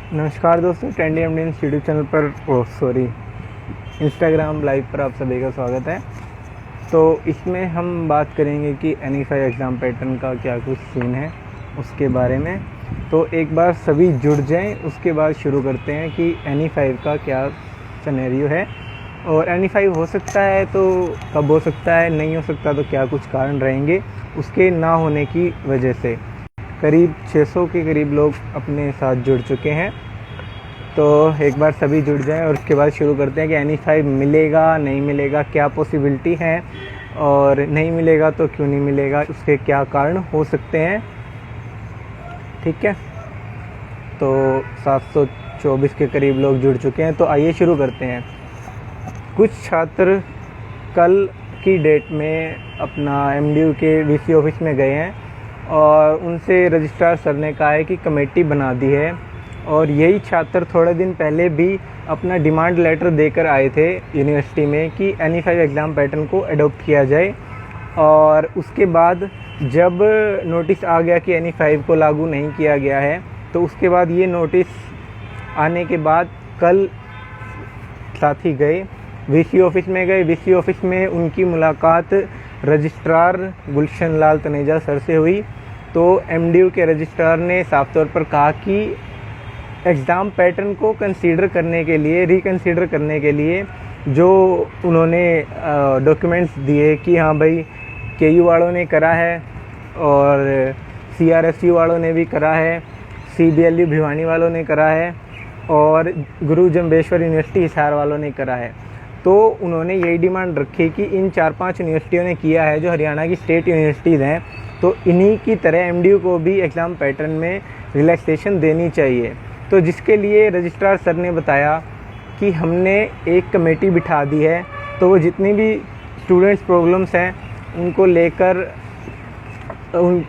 नमस्कार दोस्तों, trendy एमडीएंस YouTube channel पर इंस्टाग्राम लाइव पर आप सभी का स्वागत है। तो इसमें हम बात करेंगे कि NE5 एग्ज़ाम पैटर्न का क्या कुछ सीन है उसके बारे में। तो एक बार सभी जुड़ जाएं, उसके बाद शुरू करते हैं कि NE5 का क्या सिनेरियो है और NE5 हो सकता है तो कब हो सकता है, नहीं हो सकता तो क्या कुछ कारण रहेंगे उसके ना होने की वजह से। करीब 600 के करीब लोग अपने साथ जुड़ चुके हैं। तो एक बार सभी जुड़ जाएं और उसके बाद शुरू करते हैं कि NE5 मिलेगा नहीं मिलेगा, क्या पॉसिबिलिटी है, और नहीं मिलेगा तो क्यों नहीं मिलेगा, उसके क्या कारण हो सकते हैं। ठीक है, तो 724 के करीब लोग जुड़ चुके हैं। तो आइए शुरू करते हैं। कुछ छात्र कल की डेट में अपना MDU के VC ऑफिस में गए हैं और उनसे रजिस्ट्रार सर ने कहा है कि कमेटी बना दी है। और यही छात्र थोड़े दिन पहले भी अपना डिमांड लेटर देकर आए थे यूनिवर्सिटी में कि NE5 एग्ज़ाम पैटर्न को अडॉप्ट किया जाए। और उसके बाद जब नोटिस आ गया कि NE5 को लागू नहीं किया गया है, तो उसके बाद ये नोटिस आने के बाद कल साथी गए VC ऑफिस में गए। VC ऑफिस में उनकी मुलाकात रजिस्ट्रार गुलशन लाल तनेजा सर से हुई। तो MDU के रजिस्ट्रार ने साफ तौर पर कहा कि एग्ज़ाम पैटर्न को कंसीडर करने के लिए, रिकंसीडर करने के लिए जो उन्होंने डॉक्यूमेंट्स दिए कि हाँ भाई KU वालों ने करा है और CRSU वालों ने भी करा है, CBLU भिवानी वालों ने करा है और गुरु जम्बेश्वर यूनिवर्सिटी हिसार वालों ने करा है। तो उन्होंने यही डिमांड रखी कि इन 4-5 यूनिवर्सिटियों ने किया है जो हरियाणा की स्टेट यूनिवर्सिटीज़ हैं, तो इन्हीं की तरह MDU को भी एग्ज़ाम पैटर्न में रिलैक्सेशन देनी चाहिए। तो जिसके लिए रजिस्ट्रार सर ने बताया कि हमने एक कमेटी बिठा दी है, तो वो जितनी भी स्टूडेंट्स प्रॉब्लम्स हैं उनको लेकर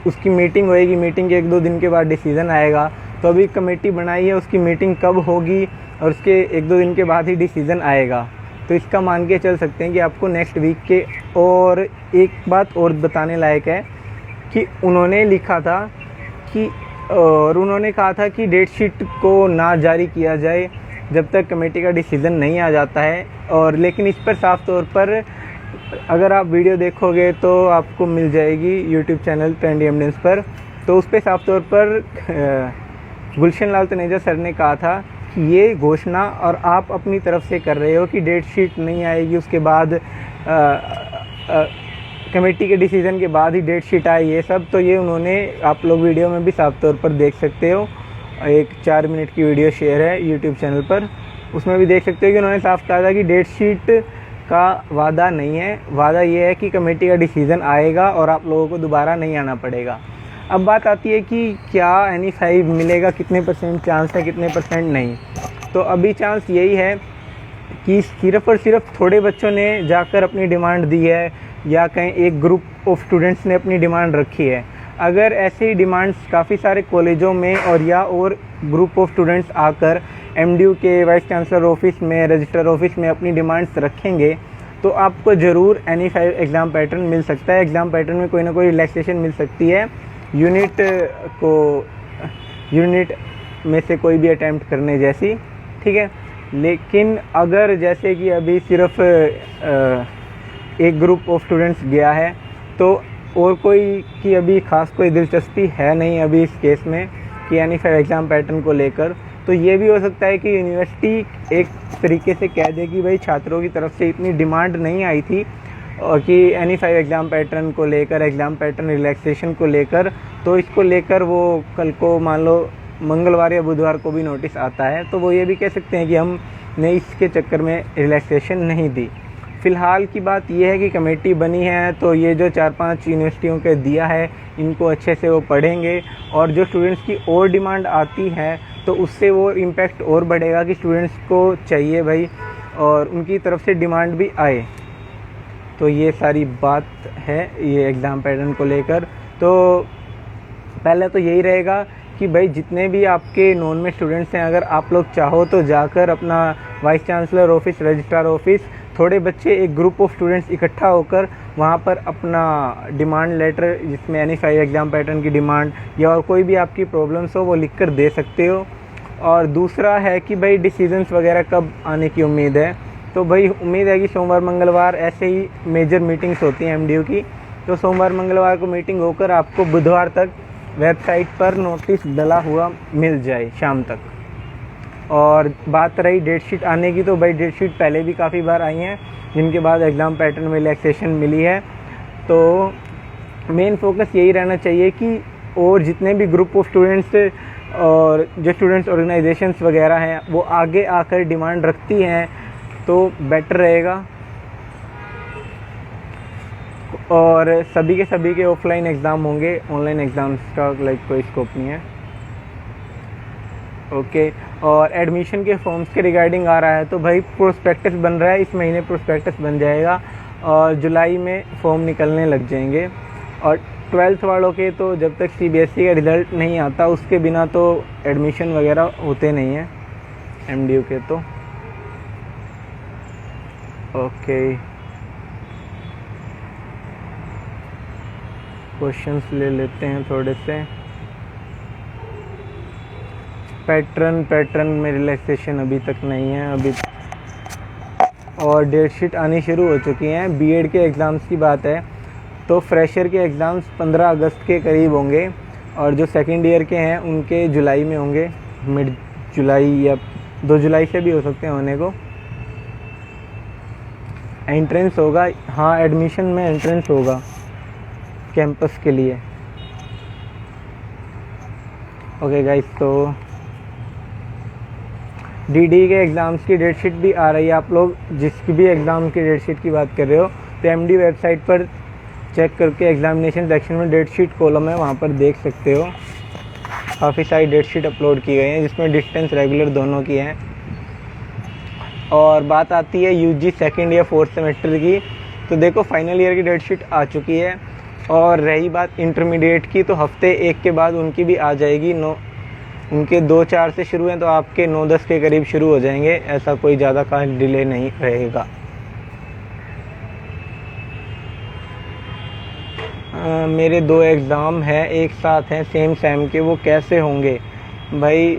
उसकी मीटिंग होएगी। मीटिंग के 1-2 दिन के बाद डिसीज़न आएगा। तो अभी कमेटी बनाई है, उसकी मीटिंग कब होगी और उसके 1-2 दिन के बाद ही डिसीज़न आएगा। तो इसका मान के चल सकते हैं कि आपको नेक्स्ट वीक के। और एक बात और बताने लायक है कि उन्होंने लिखा था कि और उन्होंने कहा था कि डेट शीट को ना जारी किया जाए जब तक कमेटी का डिसीज़न नहीं आ जाता है। और लेकिन इस पर साफ तौर पर अगर आप वीडियो देखोगे तो आपको मिल जाएगी YouTube चैनल ट्रेंडी एमडीएंस पर। तो उस पर साफ तौर पर गुलशन लाल तनेजा सर ने कहा था कि ये घोषणा और आप अपनी तरफ से कर रहे हो कि डेट शीट नहीं आएगी, उसके बाद कमेटी के डिसीज़न के बाद ही डेट शीट आए, ये सब। तो ये उन्होंने, आप लोग वीडियो में भी साफ तौर पर देख सकते हो, एक 4 मिनट की वीडियो शेयर है YouTube चैनल पर, उसमें भी देख सकते हो कि उन्होंने साफ कहा था कि डेट शीट का वादा नहीं है। वादा ये है कि कमेटी का डिसीज़न आएगा और आप लोगों को दोबारा नहीं आना पड़ेगा। अब बात आती है कि क्या NE5 मिलेगा, कितने % चांस है, कितने % नहीं। तो अभी चांस यही है कि सिर्फ़ और सिर्फ थोड़े बच्चों ने जाकर अपनी डिमांड दी है या कहीं एक ग्रुप ऑफ स्टूडेंट्स ने अपनी डिमांड रखी है। अगर ऐसे ही डिमांड्स काफ़ी सारे कॉलेजों में और ग्रुप ऑफ स्टूडेंट्स आकर MDU के वाइस चांसलर ऑफिस में, रजिस्ट्रार ऑफिस में अपनी डिमांड्स रखेंगे तो आपको ज़रूर NE5 एग्ज़ाम पैटर्न मिल सकता है। एग्ज़ाम पैटर्न में कोई ना कोई रिलैक्सेशन मिल सकती है यूनिट में से कोई भी अटैम्प्ट करने जैसी। ठीक है, लेकिन अगर जैसे कि अभी सिर्फ एक ग्रुप ऑफ स्टूडेंट्स गया है तो और कोई की अभी ख़ास कोई दिलचस्पी है नहीं अभी इस केस में कि NE5 एग्ज़ाम पैटर्न को लेकर। तो ये भी हो सकता है कि यूनिवर्सिटी एक तरीके से कह दे कि भाई छात्रों की तरफ से इतनी डिमांड नहीं आई थी और कि NE5 एग्ज़ाम पैटर्न को लेकर, एग्ज़ाम पैटर्न रिलैक्सेशन को लेकर, तो इसको लेकर वो कल को मान लो मंगलवार या बुधवार को भी नोटिस आता है तो वो ये भी कह सकते हैं कि हमने इसके चक्कर में रिलैक्सेशन नहीं दी। फ़िलहाल की बात यह है कि कमेटी बनी है, तो ये जो 4-5 यूनिवर्सिटियों के दिया है इनको अच्छे से वो पढ़ेंगे और जो स्टूडेंट्स की और डिमांड आती है तो उससे वो इम्पैक्ट और बढ़ेगा कि स्टूडेंट्स को चाहिए भाई और उनकी तरफ से डिमांड भी आए। तो ये सारी बात है ये एग्ज़ाम पैटर्न को लेकर। तो पहले तो यही रहेगा कि भाई जितने भी आपके नॉन में स्टूडेंट्स हैं, अगर आप लोग चाहो तो जाकर अपना vice chancellor office, registrar office, थोड़े बच्चे एक ग्रुप ऑफ स्टूडेंट्स इकट्ठा होकर वहाँ पर अपना डिमांड लेटर जिसमें NE5 एग्ज़ाम पैटर्न की डिमांड या और कोई भी आपकी प्रॉब्लम्स हो वो लिख कर दे सकते हो। और दूसरा है कि भाई डिसीजंस वगैरह कब आने की उम्मीद है। तो भाई उम्मीद है कि सोमवार मंगलवार ऐसे ही मेजर मीटिंग्स होती हैं एमडीयू की, तो सोमवार मंगलवार को मीटिंग होकर आपको बुधवार तक वेबसाइट पर नोटिस डला हुआ मिल जाए शाम तक। और बात रही डेट शीट आने की, तो भाई डेट शीट पहले भी काफ़ी बार आई हैं, जिनके बाद एग्ज़ाम पैटर्न में रिलैक्सेशन मिली है। तो मेन फोकस यही रहना चाहिए कि और जितने भी ग्रुप ऑफ स्टूडेंट्स और जो स्टूडेंट्स ऑर्गेनाइजेशंस वगैरह हैं वो आगे आकर डिमांड रखती हैं तो बेटर रहेगा। और सभी के ऑफलाइन एग्ज़ाम होंगे, ऑनलाइन एग्ज़ाम्स का कोई स्कोप नहीं है। ओके, और एडमिशन के फॉर्म्स के रिगार्डिंग आ रहा है, तो भाई प्रोस्पेक्टस बन रहा है, इस महीने प्रोस्पेक्टस बन जाएगा और जुलाई में फॉर्म निकलने लग जाएंगे। और 12th वालों के तो जब तक सीबीएसई का रिज़ल्ट नहीं आता उसके बिना तो एडमिशन वगैरह होते नहीं हैं एमडीयू के। तो ओके, क्वेश्चंस ले लेते हैं थोड़े से। पैटर्न में रिलैक्सेशन अभी तक नहीं है अभी, और डेट शीट आनी शुरू हो चुकी हैं। बीएड के एग्ज़ाम्स की बात है तो फ्रेशर के एग्ज़ाम्स 15 अगस्त के करीब होंगे, और जो सेकेंड ईयर के हैं उनके जुलाई में होंगे, मिड जुलाई या 2 जुलाई से भी हो सकते हैं होने को। एंट्रेंस होगा, हाँ एडमिशन में एंट्रेंस होगा कैंपस के लिए। ओके गाइस, तो डीडी के एग्ज़ाम्स की डेट शीट भी आ रही है। आप लोग जिसकी भी एग्ज़ाम की डेट शीट की बात कर रहे हो तो एमडी वेबसाइट पर चेक करके एग्जामिनेशन सेक्शन में डेट शीट कॉलम है, वहाँ पर देख सकते हो। काफ़ी सारी डेट शीट अपलोड की गई हैं जिसमें डिस्टेंस रेगुलर दोनों की हैं। और बात आती है यूजी सेकेंड या फोर्थ सेमेस्टर की, तो देखो फाइनल ईयर की डेट शीट आ चुकी है। और रही बात इंटरमीडिएट की, तो हफ्ते 1 के बाद उनकी भी आ जाएगी। उनके 2-4 से शुरू हैं तो आपके 9-10 के करीब शुरू हो जाएंगे, ऐसा कोई ज़्यादा खास डिले नहीं रहेगा। मेरे 2 एग्ज़ाम हैं एक साथ हैं सेम सेम के, वो कैसे होंगे? भाई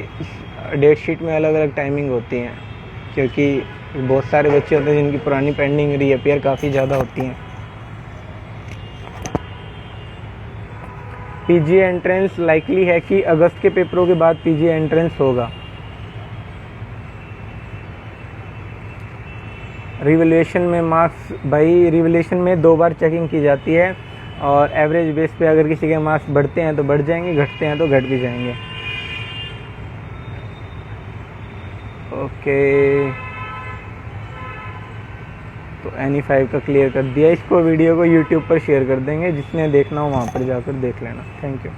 डेट शीट में अलग अलग टाइमिंग होती हैं, क्योंकि बहुत सारे बच्चे होते हैं जिनकी पुरानी पेंडिंग रीअपीयर काफ़ी ज़्यादा होती हैं। पीजी एंट्रेंस लाइकली है कि अगस्त के पेपरों के बाद पीजी एंट्रेंस होगा। रिवैल्यूएशन में मार्क्स, भाई रिवैल्यूएशन में 2 बार चेकिंग की जाती है, और एवरेज बेस पे अगर किसी के मार्क्स बढ़ते हैं तो बढ़ जाएंगे, घटते हैं तो घट भी जाएंगे। ओके, तो NE5 का क्लियर कर दिया। इसको वीडियो को यूट्यूब पर शेयर कर देंगे, जिसने देखना हो वहाँ पर जाकर देख लेना। Thank you.